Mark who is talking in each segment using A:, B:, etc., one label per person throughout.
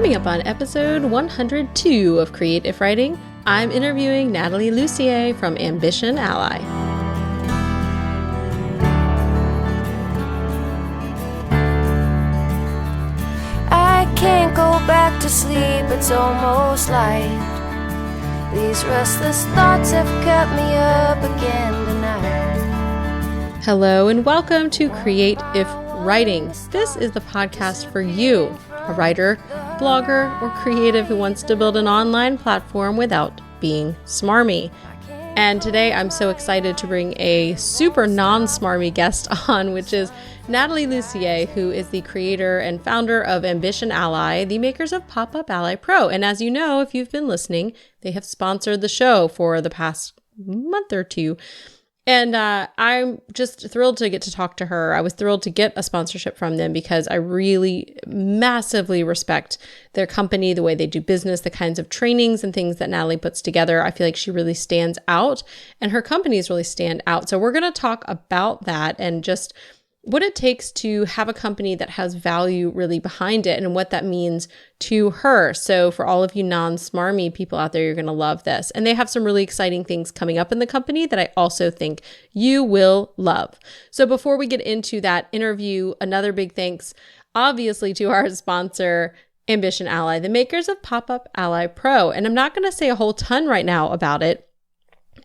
A: Coming up on episode 102 of Creative Writing, I'm interviewing Nathalie Lussier from Ambition Ally.
B: I can't go back to sleep, it's almost light. These restless thoughts have kept me up again tonight.
A: Hello and welcome to Creative Writing. This is the podcast for you, a writer, blogger, or creative who wants to build an online platform without being smarmy. And today I'm so excited to bring a super non-smarmy guest on, which is Nathalie Lussier, who is the creator and founder of Ambition Ally, the makers of Pop-Up Ally Pro. And as you know, if you've been listening, they have sponsored the show for the past month or two. And I'm just thrilled to get to talk to her. I was thrilled to get a sponsorship from them because I really massively respect their company, the way they do business, the kinds of trainings and things that Nathalie puts together. I feel like she really stands out and her companies really stand out. So we're going to talk about that and just what it takes to have a company that has value really behind it and what that means to her. So for all of you non-smarmy people out there, you're going to love this. And they have some really exciting things coming up in the company that I also think you will love. So before we get into that interview, another big thanks, obviously, to our sponsor, Ambition Ally, the makers of Pop-Up Ally Pro. And I'm not going to say a whole ton right now about it.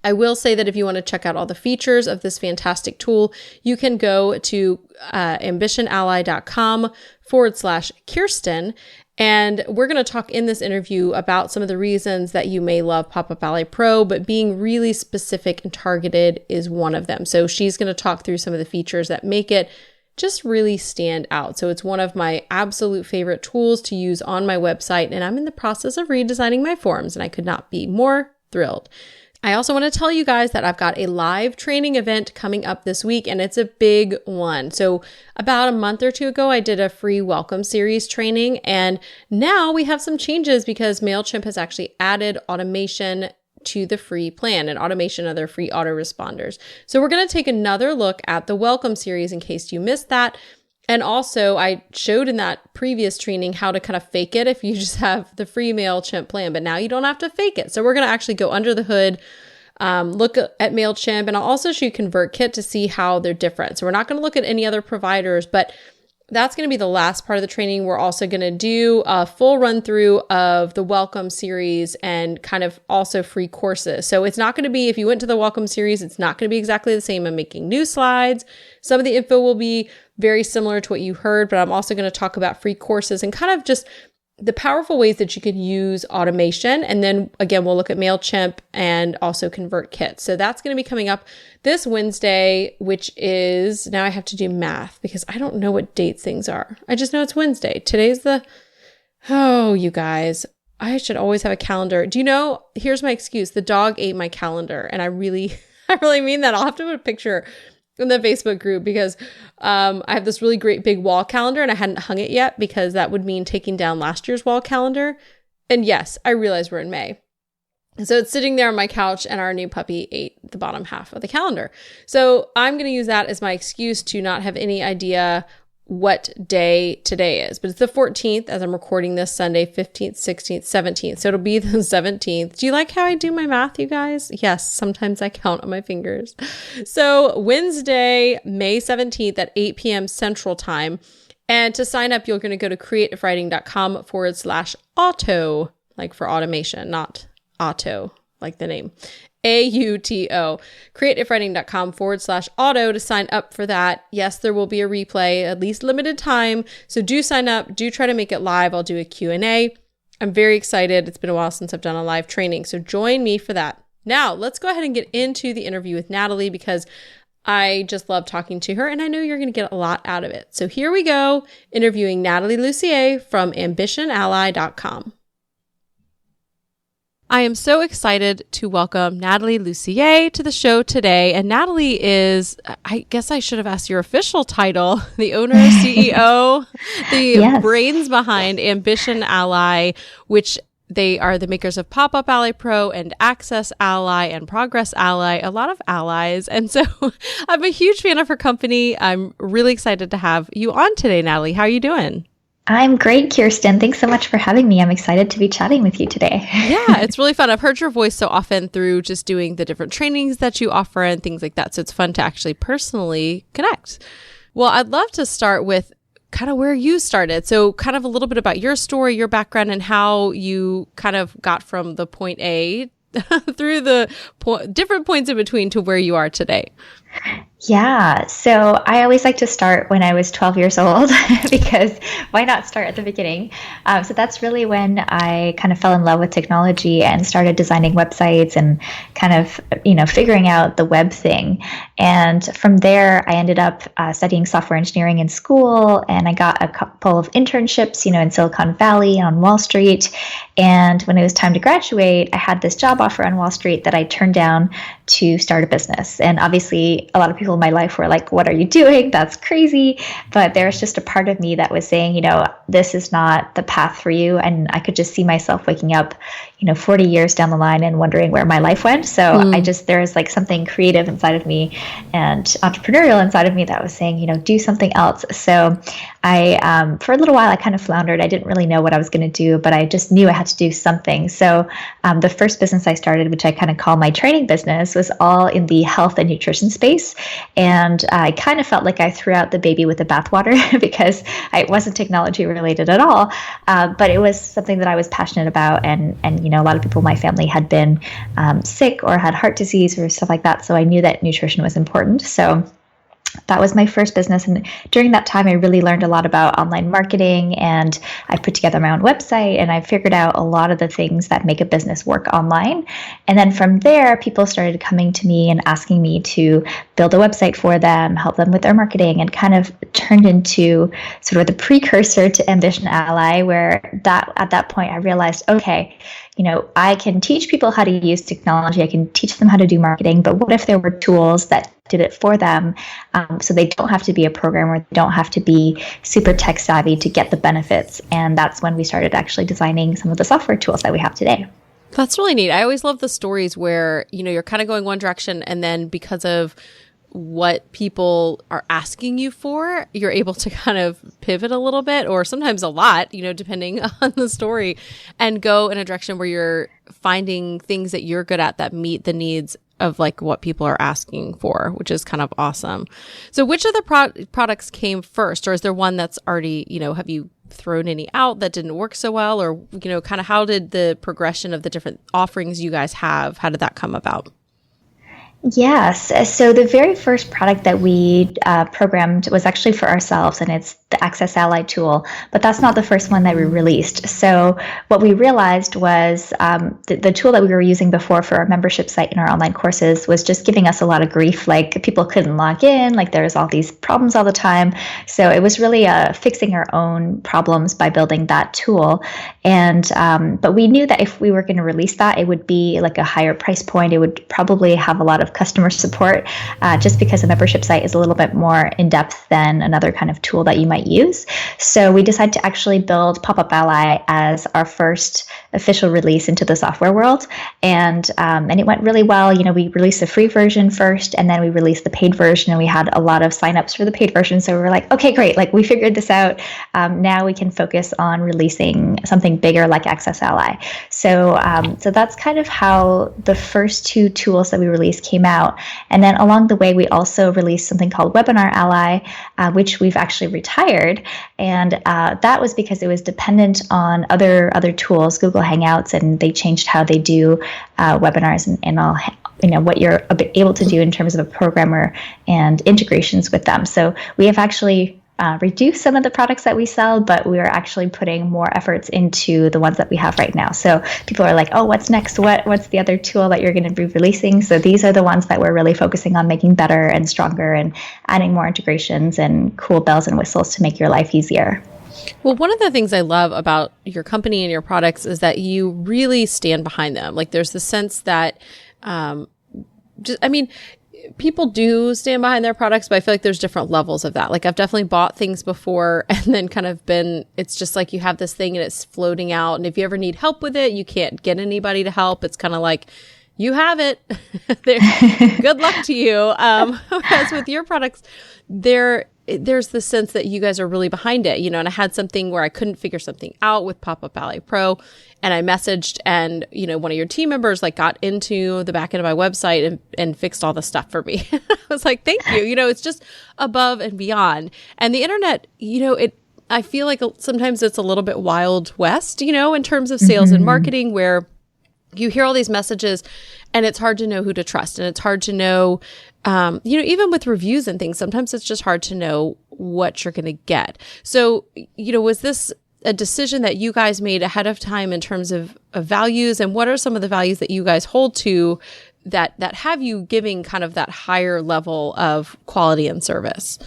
A: I will say that if you want to check out all the features of this fantastic tool, you can go to ambitionally.com/Kirsten. And we're going to talk in this interview about some of the reasons that you may love Pop-Up Ally Pro, but being really specific and targeted is one of them. So she's going to talk through some of the features that make it just really stand out. So it's one of my absolute favorite tools to use on my website. And I'm in the process of redesigning my forms, and I could not be more thrilled. I also want to tell you guys that I've got a live training event coming up this week, and it's a big one. So about a month or two ago, I did a free welcome series training, and now we have some changes because MailChimp has actually added automation to the free plan and automation of their free autoresponders. So we're going to take another look at the welcome series in case you missed that. And also, I showed in that previous training how to kind of fake it if you just have the free MailChimp plan, but now you don't have to fake it. So we're going to actually go under the hood, look at MailChimp, and I'll also show you ConvertKit to see how they're different. So we're not going to look at any other providers, but that's going to be the last part of the training. We're also going to do a full run through of the welcome series and kind of also free courses. So it's not going to be, if you went to the welcome series, it's not going to be exactly the same. I'm making new slides. Some of the info will be very similar to what you heard, but I'm also going to talk about free courses and kind of just the powerful ways that you can use automation. And then again, we'll look at MailChimp and also ConvertKit. So that's going to be coming up this Wednesday, which is, now I have to do math because I don't know what dates things are. I just know it's Wednesday. Today's you guys, I should always have a calendar. Do you know, here's my excuse. The dog ate my calendar, and I really mean that. I'll have to put a picture in the Facebook group because I have this really great big wall calendar and I hadn't hung it yet because that would mean taking down last year's wall calendar. And yes, I realize we're in May. So it's sitting there on my couch and our new puppy ate the bottom half of the calendar. So I'm going to use that as my excuse to not have any idea what day today is. But it's the 14th as I'm recording this, Sunday, 15th, 16th, 17th. So it'll be the 17th. Do you like how I do my math, you guys? Yes, sometimes I count on my fingers. So Wednesday, May 17th at 8 p.m. Central Time. And to sign up, you're going to go to creativewriting.com/auto, like for automation, not auto, like the name. AUTO, creativewriting.com/auto to sign up for that. Yes, there will be a replay, at least limited time. So do sign up, do try to make it live. I'll do a Q&A. I'm very excited. It's been a while since I've done a live training. So join me for that. Now let's go ahead and get into the interview with Nathalie because I just love talking to her and I know you're going to get a lot out of it. So here we go, interviewing Nathalie Lussier from ambitionally.com. I am so excited to welcome Nathalie Lussier to the show today. And Nathalie is, I guess I should have asked your official title, the owner, CEO, the brains behind Ambition Ally, which they are the makers of Pop-Up Ally Pro and Access Ally and Progress Ally, a lot of allies. And so I'm a huge fan of her company. I'm really excited to have you on today, Nathalie. How are you doing?
C: I'm great, Kirsten. Thanks so much for having me. I'm excited to be chatting with you today.
A: Yeah, it's really fun. I've heard your voice so often through just doing the different trainings that you offer and things like that. So it's fun to actually personally connect. Well, I'd love to start with kind of where you started. So kind of a little bit about your story, your background, and how you kind of got from the point A through the different points in between to where you are today.
C: Yeah, so I always like to start when I was 12 years old because why not start at the beginning? So that's really when I kind of fell in love with technology and started designing websites and kind of, figuring out the web thing. And from there, I ended up studying software engineering in school, and I got a couple of internships, in Silicon Valley and on Wall Street. And when it was time to graduate, I had this job offer on Wall Street that I turned down to start a business. And obviously, a lot of people in my life were like, what are you doing? That's crazy. But there was just a part of me that was saying, this is not the path for you. And I could just see myself waking up, 40 years down the line and wondering where my life went. So there's like something creative inside of me and entrepreneurial inside of me that was saying, do something else. So I, for a little while, I kind of floundered. I didn't really know what I was going to do, but I just knew I had to do something. So the first business I started, which I kind of call my training business, was all in the health and nutrition space. And I kind of felt like I threw out the baby with the bathwater because it wasn't technology related at all. But it was something that I was passionate about. And a lot of people in my family had been sick or had heart disease or stuff like that. So I knew that nutrition was important. So that was my first business. And during that time, I really learned a lot about online marketing, and I put together my own website, and I figured out a lot of the things that make a business work online. And then from there, people started coming to me and asking me to build a website for them, help them with their marketing, and kind of turned into sort of the precursor to Ambition Ally, where at that point I realized, okay, I can teach people how to use technology. I can teach them how to do marketing, but what if there were tools that did it for them, so they don't have to be a programmer, they don't have to be super tech savvy to get the benefits? And that's when we started actually designing some of the software tools that we have today.
A: That's really neat. I always love the stories where, you're kind of going one direction, and then because of what people are asking you for, you're able to kind of pivot a little bit, or sometimes a lot, depending on the story, and go in a direction where you're finding things that you're good at that meet the needs of like what people are asking for, which is kind of awesome. So which of the products came first, or is there one that's already, have you thrown any out that didn't work so well, or, kind of how did the progression of the different offerings you guys have, how did that come about?
C: Yes. So the very first product that we programmed was actually for ourselves, and it's the Access Ally tool. But that's not the first one that we released. So what we realized was the tool that we were using before for our membership site and our online courses was just giving us a lot of grief. Like, people couldn't log in, like there was all these problems all the time. So it was really fixing our own problems by building that tool. And but we knew that if we were going to release that, it would be like a higher price point. It would probably have a lot of customer support, just because a membership site is a little bit more in depth than another kind of tool that you might use. So we decided to actually build Pop-Up Ally as our first official release into the software world, and it went really well. We released the free version first, and then we released the paid version, and we had a lot of signups for the paid version. So we were like, okay, great, like we figured this out. Now we can focus on releasing something bigger like Access Ally. So that's kind of how the first two tools that we released came out. And then along the way, we also released something called Webinar Ally, which we've actually retired. And that was because it was dependent on other tools, Google Hangouts, and they changed how they do webinars and all, what you're able to do in terms of a programmer and integrations with them. So we have actually reduce some of the products that we sell, but we are actually putting more efforts into the ones that we have right now. So people are like, oh, what's next? What's the other tool that you're going to be releasing? So these are the ones that we're really focusing on making better and stronger and adding more integrations and cool bells and whistles to make your life easier.
A: Well, one of the things I love about your company and your products is that you really stand behind them. Like, there's the sense that, people do stand behind their products, but I feel like there's different levels of that. Like, I've definitely bought things before and then kind of it's just like you have this thing and it's floating out. And if you ever need help with it, you can't get anybody to help. It's kind of like, you have it. Good luck to you. Whereas with your products, there's the sense that you guys are really behind it, and I had something where I couldn't figure something out with Pop-Up Ballet Pro, and I messaged, and, one of your team members like got into the back end of my website and fixed all the stuff for me. I was like, thank you. It's just above and beyond. And the internet, I feel like sometimes it's a little bit Wild West, in terms of sales and marketing, where you hear all these messages and it's hard to know who to trust. And it's hard to know, even with reviews and things, sometimes it's just hard to know what you're going to get. So, was this a decision that you guys made ahead of time in terms of values? And what are some of the values that you guys hold to that have you giving kind of that higher level of quality and service?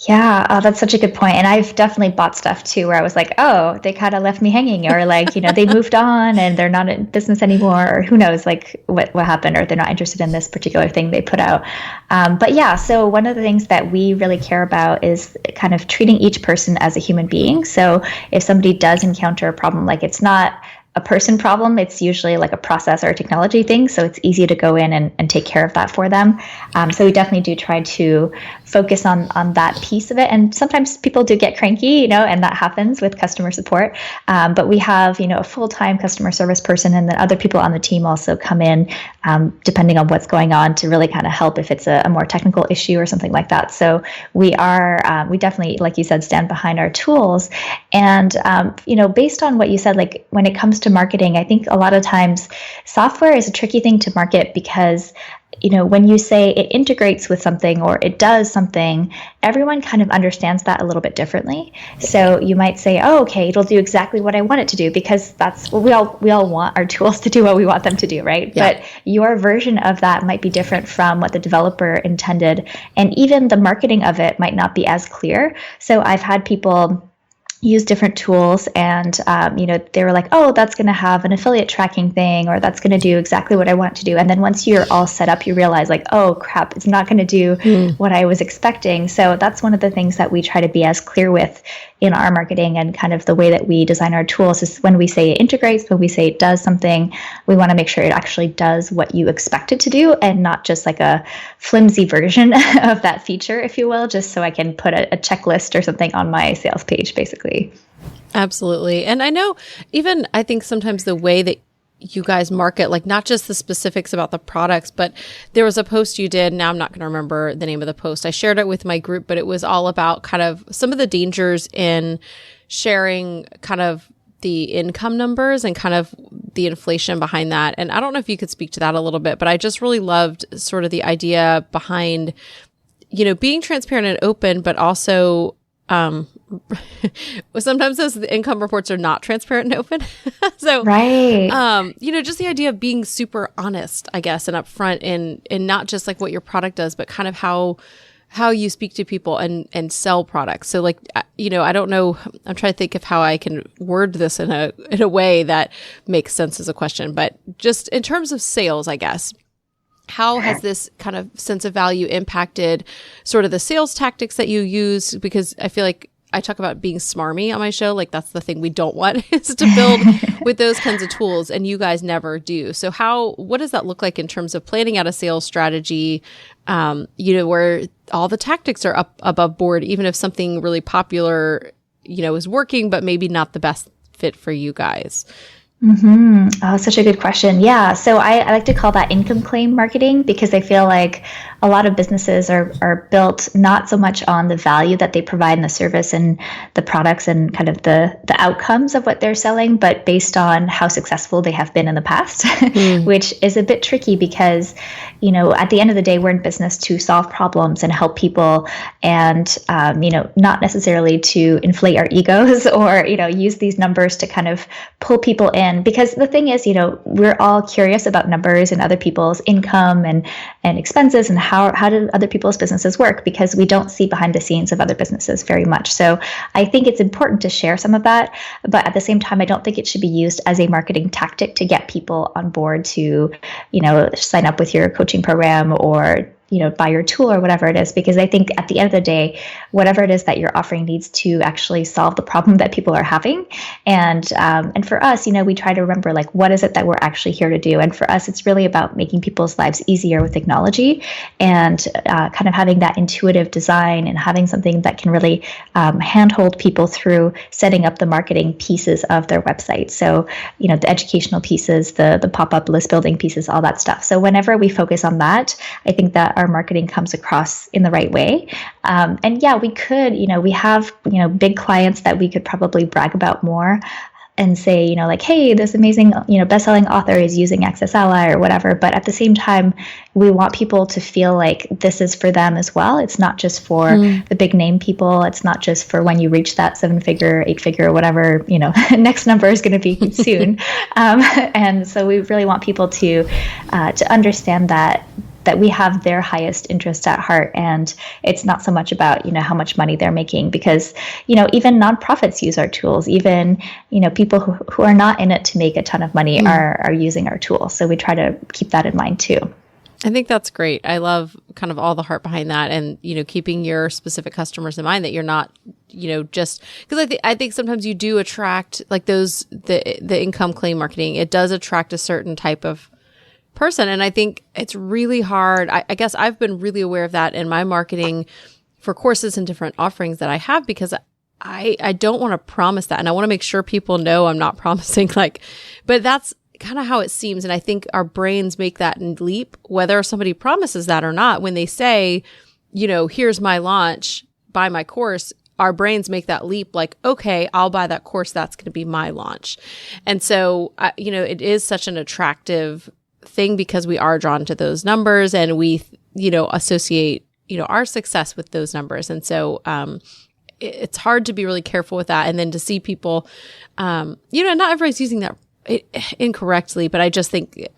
C: Yeah, that's such a good point. And I've definitely bought stuff too where I was like, oh, they kind of left me hanging, or like, they moved on and they're not in business anymore, or who knows, like what happened, or they're not interested in this particular thing they put out. But yeah, so one of the things that we really care about is kind of treating each person as a human being. So if somebody does encounter a problem, like it's not a person problem, it's usually like a process or a technology thing. So it's easy to go in and take care of that for them. So we definitely do try to focus on that piece of it. And sometimes people do get cranky, and that happens with customer support. But we have, a full-time customer service person, and then other people on the team also come in, depending on what's going on, to really kind of help if it's a more technical issue or something like that. So we definitely, like you said, stand behind our tools. And, based on what you said, like when it comes to marketing, I think a lot of times software is a tricky thing to market because, when you say it integrates with something or it does something, everyone kind of understands that a little bit differently. So you might say, oh, okay, it'll do exactly what I want it to do, because that's what we all want our tools to do what we want them to do, right? Yeah. But your version of that might be different from what the developer intended. And even the marketing of it might not be as clear. So I've had people use different tools and, they were like, oh, that's going to have an affiliate tracking thing, or that's going to do exactly what I want it to do. And then once you're all set up, you realize like, oh crap, it's not going to do what I was expecting. So that's one of the things that we try to be as clear with in our marketing, and kind of the way that we design our tools is when we say it integrates, when we say it does something, we want to make sure it actually does what you expect it to do, and not just like a flimsy version of that feature, if you will, just so I can put a checklist or something on my sales page, basically.
A: Absolutely. And I think sometimes the way that you guys market, like not just the specifics about the products, but there was a post you did. Now I'm not going to remember the name of the post. I shared it with my group, but it was all about kind of some of the dangers in sharing kind of the income numbers and kind of the inflation behind that. And I don't know if you could speak to that a little bit, but I just really loved sort of the idea behind, being transparent and open, but also, sometimes those income reports are not transparent and open. So, right. Just the idea of being super honest, I guess, and upfront, and not just like what your product does, but kind of how you speak to people and sell products. So like, I don't know, I'm trying to think of how I can word this in a way that makes sense as a question, but just in terms of sales, I guess. How has this kind of sense of value impacted sort of the sales tactics that you use? Because I feel like I talk about being smarmy on my show. Like that's the thing we don't want is to build with those kinds of tools, and you guys never do. So what does that look like in terms of planning out a sales strategy, where all the tactics are up above board, even if something really popular, is working, but maybe not the best fit for you guys?
C: Mm-hmm. Oh, such a good question. Yeah. So I like to call that income claim marketing, because I feel like a lot of businesses are built not so much on the value that they provide in the service and the products and kind of the outcomes of what they're selling, but based on how successful they have been in the past, which is a bit tricky because, at the end of the day, we're in business to solve problems and help people, and, not necessarily to inflate our egos or, use these numbers to kind of pull people in. Because the thing is, we're all curious about numbers and other people's income and expenses, and how do other people's businesses work, because we don't see behind the scenes of other businesses very much. So I think it's important to share some of that, but at the same time, I don't think it should be used as a marketing tactic to get people on board to, sign up with your coaching program or buy your tool or whatever it is, because I think at the end of the day, whatever it is that you're offering needs to actually solve the problem that people are having. And for us, we try to remember, like, what is it that we're actually here to do? And for us, it's really about making people's lives easier with technology, and kind of having that intuitive design, and having something that can really handhold people through setting up the marketing pieces of their website. So, the educational pieces, the pop-up list building pieces, all that stuff. So whenever we focus on that, I think that our marketing comes across in the right way. And yeah, we could, we have, big clients that we could probably brag about more and say, like, hey, this amazing, best-selling author is using Access Ally or whatever. But at the same time, we want people to feel like this is for them as well. It's not just for the big name people. It's not just for when you reach that 7-figure, 8-figure, whatever, next number is going to be soon. And so we really want people to understand that we have their highest interest at heart, and it's not so much about how much money they're making, because even nonprofits use our tools. Even people who are not in it to make a ton of money are using our tools. So we try to keep that in mind too.
A: I think that's great. I love kind of all the heart behind that, and keeping your specific customers in mind, that you're not just because I think sometimes you do attract, like, the income claim marketing. It does attract a certain type of person. And I think it's really hard. I guess I've been really aware of that in my marketing for courses and different offerings that I have, because I don't want to promise that. And I want to make sure people know I'm not promising, but that's kind of how it seems. And I think our brains make that leap, whether somebody promises that or not. When they say, here's my launch, buy my course, our brains make that leap, like, okay, I'll buy that course. That's going to be my launch. And so, it is such an attractive thing, because we are drawn to those numbers, and we, associate, our success with those numbers. And so, it's hard to be really careful with that. And then to see people, not everybody's using that incorrectly, but I just think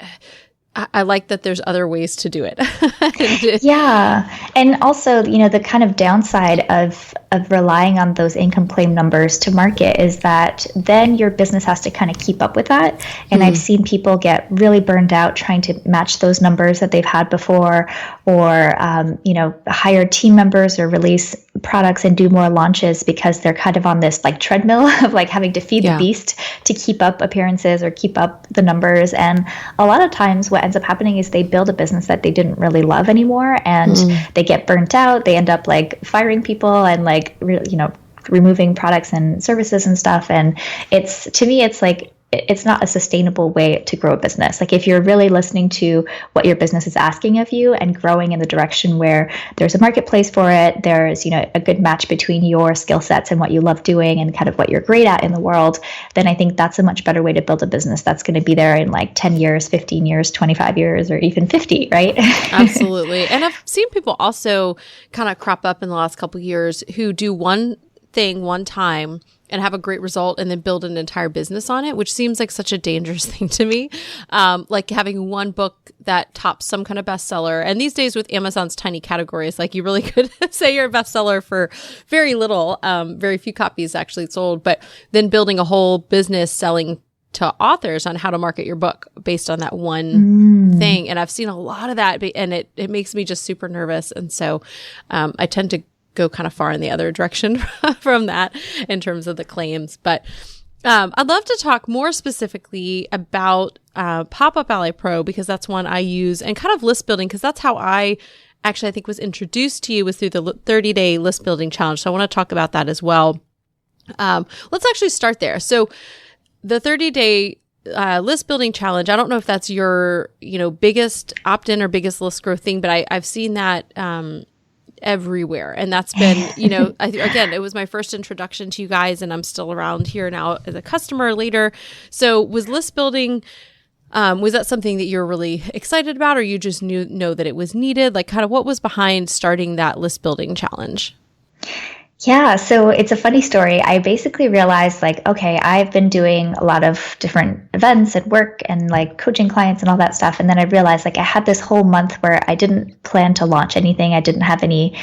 A: I like that there's other ways to do it.
C: Yeah. And also, the kind of downside of relying on those income claim numbers to market is that then your business has to kind of keep up with that. And I've seen people get really burned out trying to match those numbers that they've had before, or, hire team members or release products and do more launches, because they're kind of on this treadmill of having to feed the beast to keep up appearances or keep up the numbers. And a lot of times what ends up happening is they build a business that they didn't really love anymore, and they get burnt out. They end up firing people and removing products and services and stuff. And to me, it's not a sustainable way to grow a business. If you're really listening to what your business is asking of you and growing in the direction where there's a marketplace for it, there's, a good match between your skill sets and what you love doing and kind of what you're great at in the world, then I think that's a much better way to build a business that's going to be there in 10 years, 15 years, 25 years, or even 50, right?
A: Absolutely. And I've seen people also kind of crop up in the last couple of years who do one thing one time and have a great result and then build an entire business on it, which seems like such a dangerous thing to me. Like having one book that tops some kind of bestseller. And these days with Amazon's tiny categories, you really could say you're a bestseller for very little, very few copies actually sold, but then building a whole business selling to authors on how to market your book based on that one thing. And I've seen a lot of that, and it makes me just super nervous. And so I tend to go kind of far in the other direction from that in terms of the claims. But I'd love to talk more specifically about Pop-Up Ally Pro, because that's one I use, and kind of list building, because that's how I think was introduced to you, was through the 30-day list building challenge. So I want to talk about that as well. Let's actually start there. So the 30-day list building challenge, I don't know if that's your, biggest opt-in or biggest list growth thing, but I've seen that everywhere. And that's been, again, it was my first introduction to you guys, and I'm still around here now as a customer later. So was list building, was that something that you're really excited about, or you just know that it was needed? Kind of what was behind starting that list building challenge?
C: Yeah, so it's a funny story. I basically realized okay, I've been doing a lot of different events at work and coaching clients and all that stuff. And then I realized I had this whole month where I didn't plan to launch anything. I didn't have any,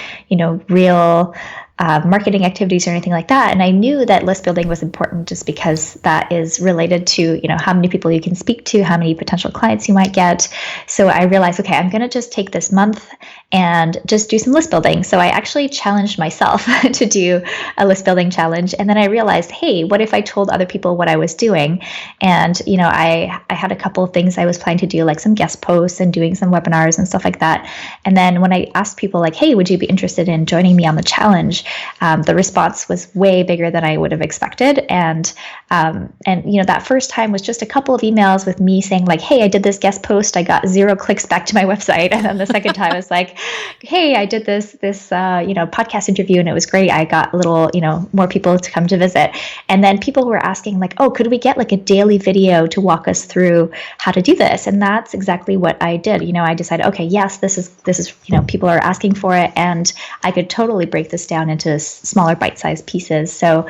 C: real marketing activities or anything like that. And I knew that list building was important just because that is related to, how many people you can speak to, how many potential clients you might get. So I realized, okay, I'm going to just take this month and just do some list building. So I actually challenged myself to do a list building challenge. And then I realized, hey, what if I told other people what I was doing? And, I had a couple of things I was planning to do, like some guest posts and doing some webinars and stuff like that. And then when I asked people like, hey, would you be interested in joining me on the challenge? The response was way bigger than I would have expected. And that first time was just a couple of emails with me saying like, hey, I did this guest post. I got 0 clicks back to my website. And then the second time was like, hey, I did this podcast interview and it was great. I got a little, more people to come to visit. And then people were asking like, oh, could we get like a daily video to walk us through how to do this? And that's exactly what I did. I decided, okay, yes, this is, people are asking for it. And I could totally break this down into smaller bite-sized pieces. So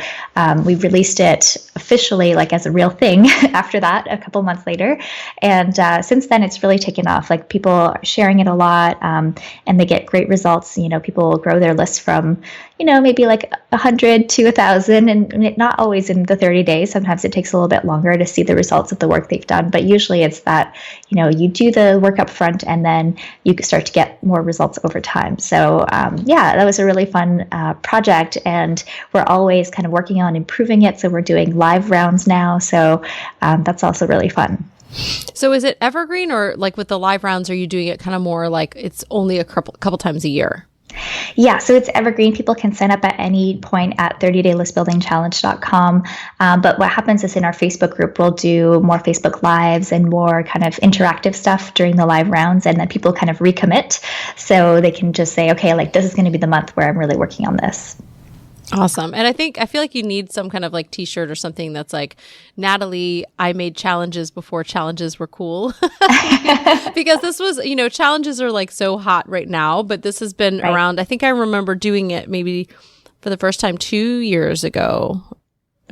C: we released it officially like as a real thing after that, a couple months later. And since then, it's really taken off. Like people are sharing it a lot and they get great results. People will grow their lists from, maybe like 100 to 1,000 and not always in the 30 days. Sometimes it takes a little bit longer to see the results of the work they've done. But usually it's that, you do the work up front and then you start to get more results over time. So that was a really fun project. And we're always kind of working on improving it. So we're doing live rounds now. So that's also really fun.
A: So is it evergreen, or like with the live rounds, are you doing it kind of more like it's only a couple times a year?
C: Yeah, so it's evergreen. People can sign up at any point at 30daylistbuildingchallenge.com. But what happens is in our Facebook group, we'll do more Facebook Lives and more kind of interactive stuff during the live rounds. And then people kind of recommit. So they can just say, okay, like this is going to be the month where I'm really working on this.
A: Awesome. And I feel like you need some kind of like t-shirt or something that's like, Nathalie, I made challenges before challenges were cool. Because this was, challenges are like so hot right now, but this has been around. I think I remember doing it maybe for the first time 2 years ago.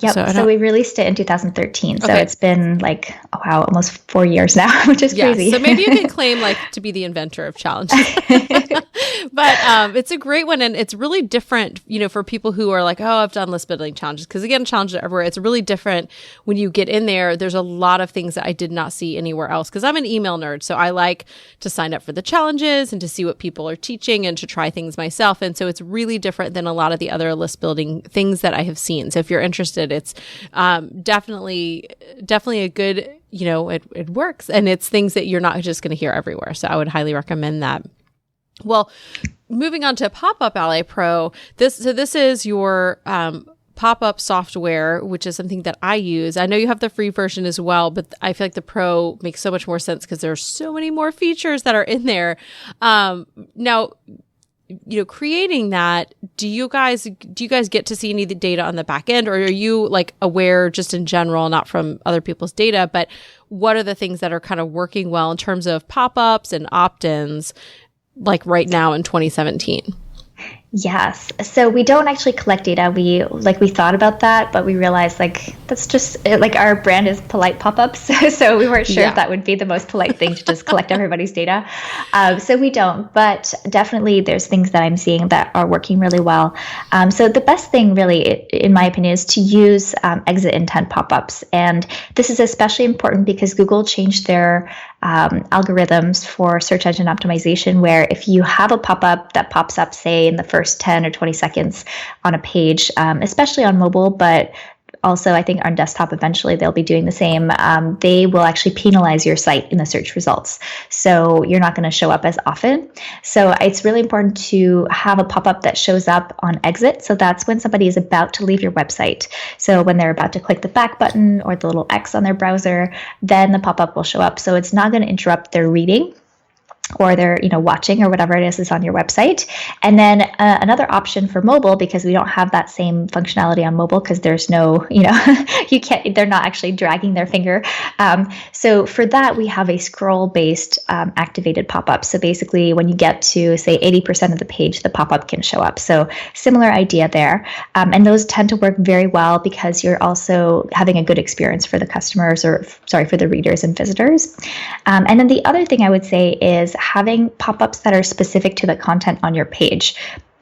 C: Yep. So we released it in 2013. So it's been like, almost 4 years now, which is crazy.
A: So maybe you can claim like to be the inventor of challenges. But it's a great one. And it's really different, for people who are like, oh, I've done list building challenges. Because again, challenges are everywhere. It's really different when you get in there. There's a lot of things that I did not see anywhere else. Because I'm an email nerd. So I like to sign up for the challenges and to see what people are teaching and to try things myself. And so it's really different than a lot of the other list building things that I have seen. So if you're interested, it's definitely a good, it works, and it's things that you're not just going to hear everywhere. So I would highly recommend that. Well, moving on to Pop-Up Ally Pro, this is your pop-up software, which is something that I use. I know you have the free version as well, but I feel like the Pro makes so much more sense because there's so many more features that are in there. Now, creating that, do you guys get to see any of the data on the back end, or are you like aware just in general, not from other people's data, but what are the things that are kind of working well in terms of pop-ups and opt-ins, like right now in 2017?
C: Yes. So we don't actually collect data. We thought about that, but we realized that's just our brand is polite pop-ups. So we weren't sure if that would be the most polite thing to just collect everybody's data. So we don't, but definitely there's things that I'm seeing that are working really well. So the best thing really, in my opinion, is to use exit intent pop-ups. And this is especially important because Google changed their algorithms for search engine optimization, where if you have a pop-up that pops up, say, in the first 10 or 20 seconds on a page, especially on mobile, but also I think on desktop eventually they'll be doing the same, they will actually penalize your site in the search results. So you're not going to show up as often. So it's really important to have a pop-up that shows up on exit. So that's when somebody is about to leave your website. So when they're about to click the back button or the little X on their browser, then the pop-up will show up. So it's not going to interrupt their reading or they're watching or whatever it is on your website. And then another option for mobile, because we don't have that same functionality on mobile because there's no, you can't, they're not actually dragging their finger. So for that, we have a scroll-based activated pop-up. So basically when you get to say 80% of the page, the pop-up can show up. So similar idea there. And those tend to work very well because you're also having a good experience for the customers for the readers and visitors. And then the other thing I would say is having pop-ups that are specific to the content on your page.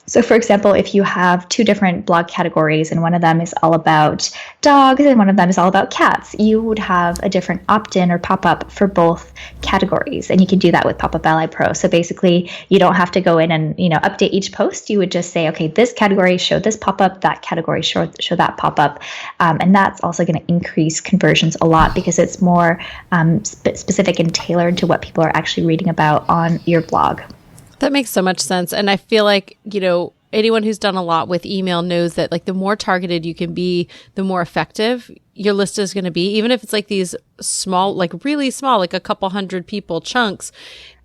C: So for example, if you have two different blog categories and one of them is all about dogs and one of them is all about cats, you would have a different opt-in or pop-up for both categories. And you can do that with Pop-Up Ally Pro. So basically, you don't have to go in and update each post. You would just say, okay, this category show this pop-up, that category show that pop-up. And that's also going to increase conversions a lot because it's more specific and tailored to what people are actually reading about on your blog.
A: That makes so much sense. And I feel like, anyone who's done a lot with email knows that like the more targeted you can be, the more effective your list is going to be. Even if it's like these small, like really small, like a couple hundred people chunks,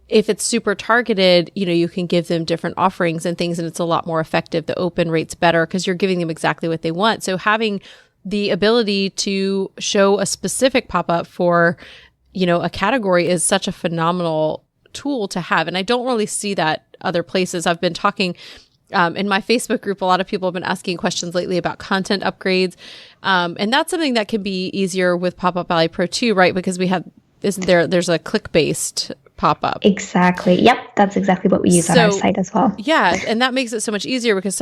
A: if it's super targeted, you can give them different offerings and things, and it's a lot more effective. The open rate's better because you're giving them exactly what they want. So having the ability to show a specific pop-up for, a category is such a phenomenal tool to have. And I don't really see that other places. I've been talking in my Facebook group, a lot of people have been asking questions lately about content upgrades. And that's something that can be easier with Pop-Up Ally Pro too, right? Because there's a click-based pop-up.
C: Exactly. Yep. That's exactly what we use on our site as well.
A: Yeah. And that makes it so much easier because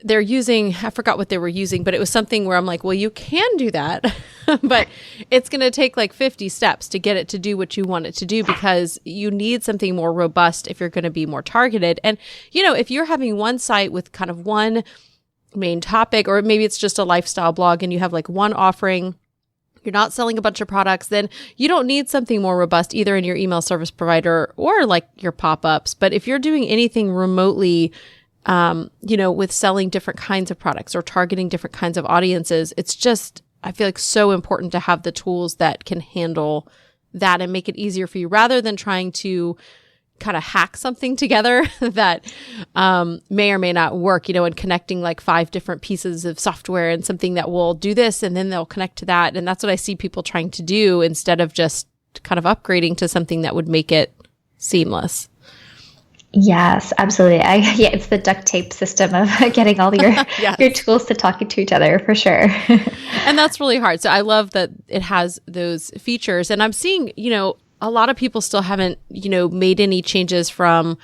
A: they're using, I forgot what they were using, but it was something where I'm like, well, you can do that, but it's going to take like 50 steps to get it to do what you want it to do because you need something more robust if you're going to be more targeted. And, if you're having one site with kind of one main topic, or maybe it's just a lifestyle blog and you have like one offering, you're not selling a bunch of products, then you don't need something more robust either in your email service provider or like your pop-ups. But if you're doing anything remotely, with selling different kinds of products or targeting different kinds of audiences, it's just, I feel like so important to have the tools that can handle that and make it easier for you rather than trying to kind of hack something together that may or may not work, and connecting like 5 different pieces of software and something that will do this and then they'll connect to that. And that's what I see people trying to do instead of just kind of upgrading to something that would make it seamless.
C: Yes, absolutely. It's the duct tape system of getting all your yes. your tools to talk to each other for sure.
A: And that's really hard. So I love that it has those features. And I'm seeing, a lot of people still haven't, made any changes from,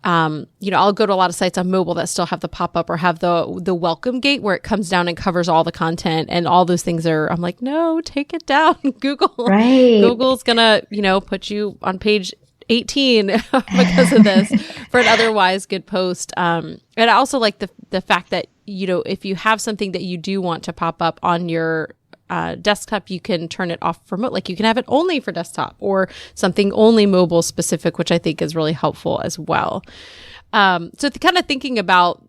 A: I'll go to a lot of sites on mobile that still have the pop-up or have the welcome gate where it comes down and covers all the content and all those things I'm like, no, take it down. Google's gonna, put you on page 18 because of this for an otherwise good post. And I also like the fact that, if you have something that you do want to pop up on your desktop, you can turn it off for like you can have it only for desktop or something only mobile specific, which I think is really helpful as well. So kind of thinking about,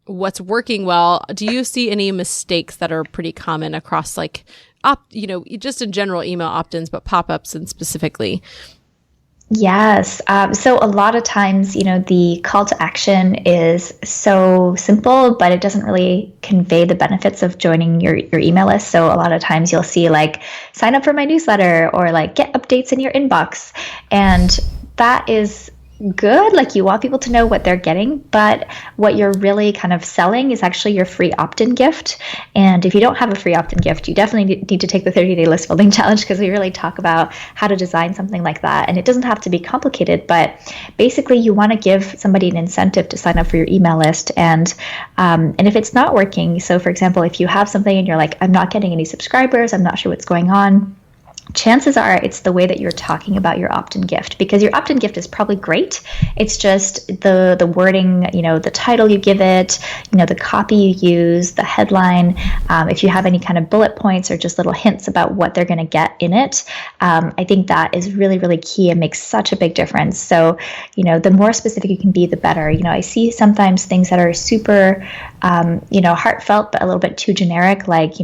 A: what's working well, do you see any mistakes that are pretty common across like just in general email opt-ins, but pop-ups and specifically?
C: Yes. So a lot of times, the call to action is so simple, but it doesn't really convey the benefits of joining your email list. So a lot of times you'll see like sign up for my newsletter or like get updates in your inbox. And that is good. Like you want people to know what they're getting, but what you're really kind of selling is actually your free opt-in gift. And if you don't have a free opt-in gift, you definitely need to take the 30-day list building challenge because we really talk about how to design something like that. And it doesn't have to be complicated, but basically you want to give somebody an incentive to sign up for your email list. And if it's not working, so for example, if you have something and you're like, I'm not getting any subscribers, I'm not sure what's going on, chances are it's the way that you're talking about your opt-in gift, because your opt-in gift is probably great. It's just the wording, the title you give it, the copy you use, the headline, if you have any kind of bullet points or just little hints about what they're going to get in it. I think that is really, really key and makes such a big difference. So, the more specific you can be, the better. I see sometimes things that are super, heartfelt, but a little bit too generic, like,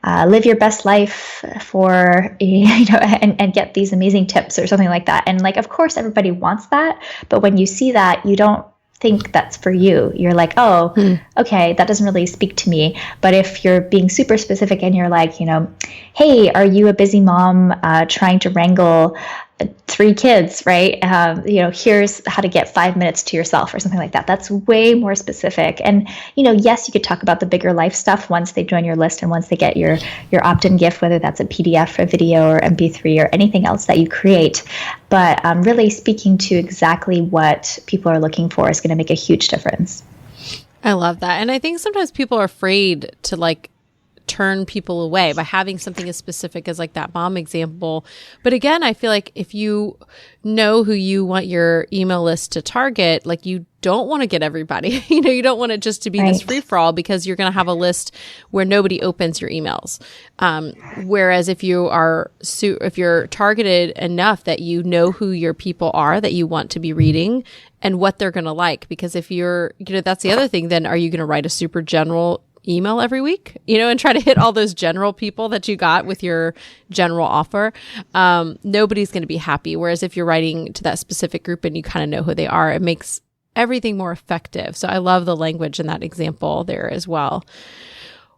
C: live your best life for, and get these amazing tips or something like that. And like, of course, everybody wants that. But when you see that, you don't think that's for you. You're like, oh, okay, that doesn't really speak to me. But if you're being super specific and you're like, hey, are you a busy mom trying to wrangle 3 kids, right? Here's how to get 5 minutes to yourself or something like that. That's way more specific. And, yes, you could talk about the bigger life stuff once they join your list and once they get your opt-in gift, whether that's a PDF, a video, or MP3, or anything else that you create. But really speaking to exactly what people are looking for is going to make a huge difference.
A: I love that. And I think sometimes people are afraid to turn people away by having something as specific as that mom example. But again, I feel like if you know who you want your email list to target, you don't want to get everybody. You don't want it just to be this free for all, because you're going to have a list where nobody opens your emails. Whereas if you're targeted enough that you know who your people are that you want to be reading and what they're going to like, because if you're, that's the other thing, then are you going to write a super general email every week, and try to hit all those general people that you got with your general offer? Nobody's going to be happy. Whereas if you're writing to that specific group and you kind of know who they are, it makes everything more effective. So I love the language in that example there as well.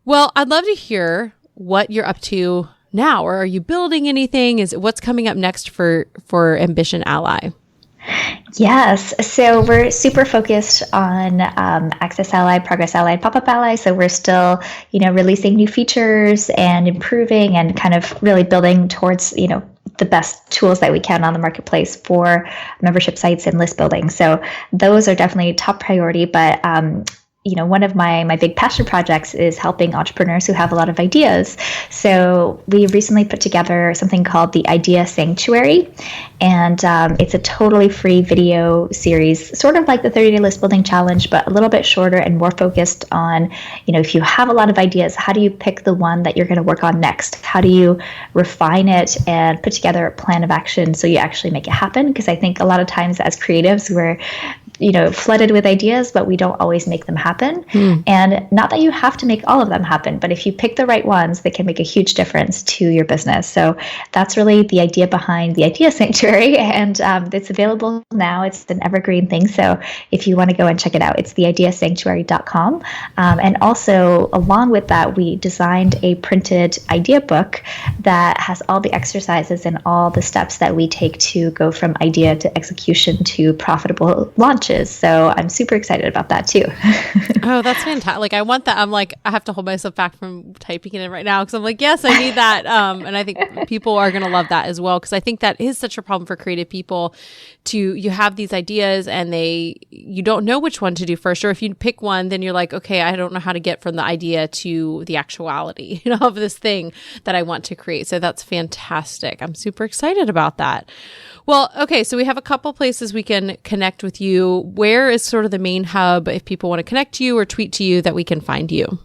A: Well, I'd love to hear what you're up to now, or are you building anything? What's coming up next for Ambition Ally?
C: Yes. So we're super focused on Access Ally, Progress Ally, and Pop-Up Ally. So we're still, releasing new features and improving and kind of really building towards, the best tools that we can on the marketplace for membership sites and list building. So those are definitely top priority. But one of my big passion projects is helping entrepreneurs who have a lot of ideas. So we recently put together something called the Idea Sanctuary, and it's a totally free video series, sort of like the 30-day list building challenge, but a little bit shorter and more focused on, if you have a lot of ideas, how do you pick the one that you're going to work on next? How do you refine it and put together a plan of action so you actually make it happen? Because I think a lot of times as creatives, we're flooded with ideas, but we don't always make them happen. And not that you have to make all of them happen, but if you pick the right ones, they can make a huge difference to your business. So that's really the idea behind the Idea Sanctuary. And it's available now. It's an evergreen thing. So if you want to go and check it out, it's theideasanctuary.com. And also, along with that, we designed a printed idea book that has all the exercises and all the steps that we take to go from idea to execution to profitable launches. So I'm super excited about that too.
A: Oh, that's fantastic. I want that. I have to hold myself back from typing it in right now because I'm yes, I need that. And I think people are going to love that as well, because I think that is such a problem for creative people. You have these ideas and you don't know which one to do first. Or if you pick one, then you're okay, I don't know how to get from the idea to the actuality, of this thing that I want to create. So that's fantastic. I'm super excited about that. Well, okay, so we have a couple places we can connect with you. Where is sort of the main hub if people want to connect to you or tweet to you that we can find you?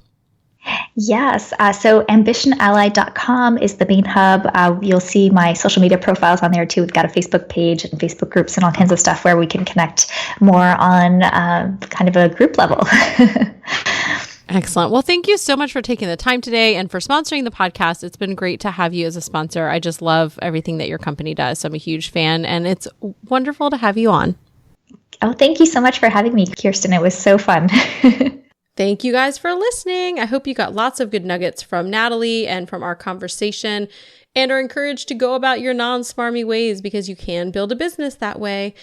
C: Yes. So ambitionally.com is the main hub. You'll see my social media profiles on there too. We've got a Facebook page and Facebook groups and all kinds of stuff where we can connect more on kind of a group level.
A: Excellent. Well, thank you so much for taking the time today and for sponsoring the podcast. It's been great to have you as a sponsor. I just love everything that your company does. So I'm a huge fan, and it's wonderful to have you on.
C: Oh, thank you so much for having me, Kirsten. It was so fun.
A: Thank you guys for listening. I hope you got lots of good nuggets from Nathalie and from our conversation, and are encouraged to go about your non-smarmy ways, because you can build a business that way.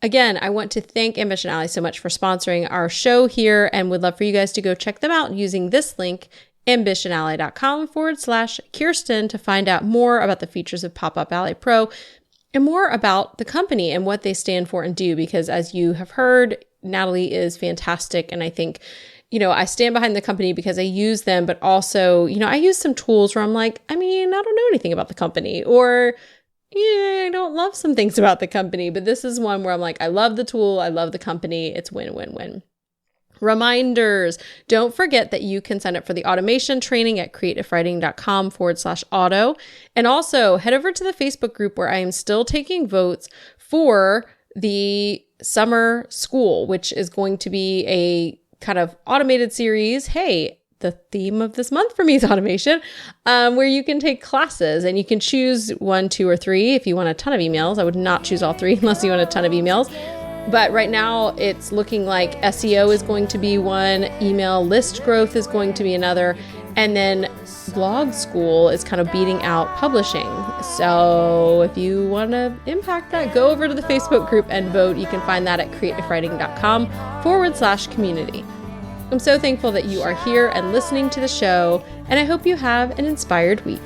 A: Again, I want to thank Ambition Ally so much for sponsoring our show here, and would love for you guys to go check them out using this link, ambitionally.com/Kirsten, to find out more about the features of Pop-Up Ally Pro and more about the company and what they stand for and do. Because as you have heard, Nathalie is fantastic. And I think, I stand behind the company because I use them, but also, I use some tools where I'm I don't know anything about the company, or I don't love some things about the company, but this is one where I'm I love the tool, I love the company, it's win-win-win. Reminders, don't forget that you can sign up for the automation training at creativewriting.com/auto. And also head over to the Facebook group where I am still taking votes for the summer school, which is going to be a kind of automated series. Hey, the theme of this month for me is automation, where you can take classes and you can choose 1, 2, or 3 if you want a ton of emails. I would not choose all 3 unless you want a ton of emails. But right now it's looking like SEO is going to be one, email list growth is going to be another, And then blog school is kind of beating out publishing. So if you want to impact that, go over to the Facebook group and vote. You can find that at creativewriting.com/community. I'm so thankful that you are here and listening to the show, and I hope you have an inspired week.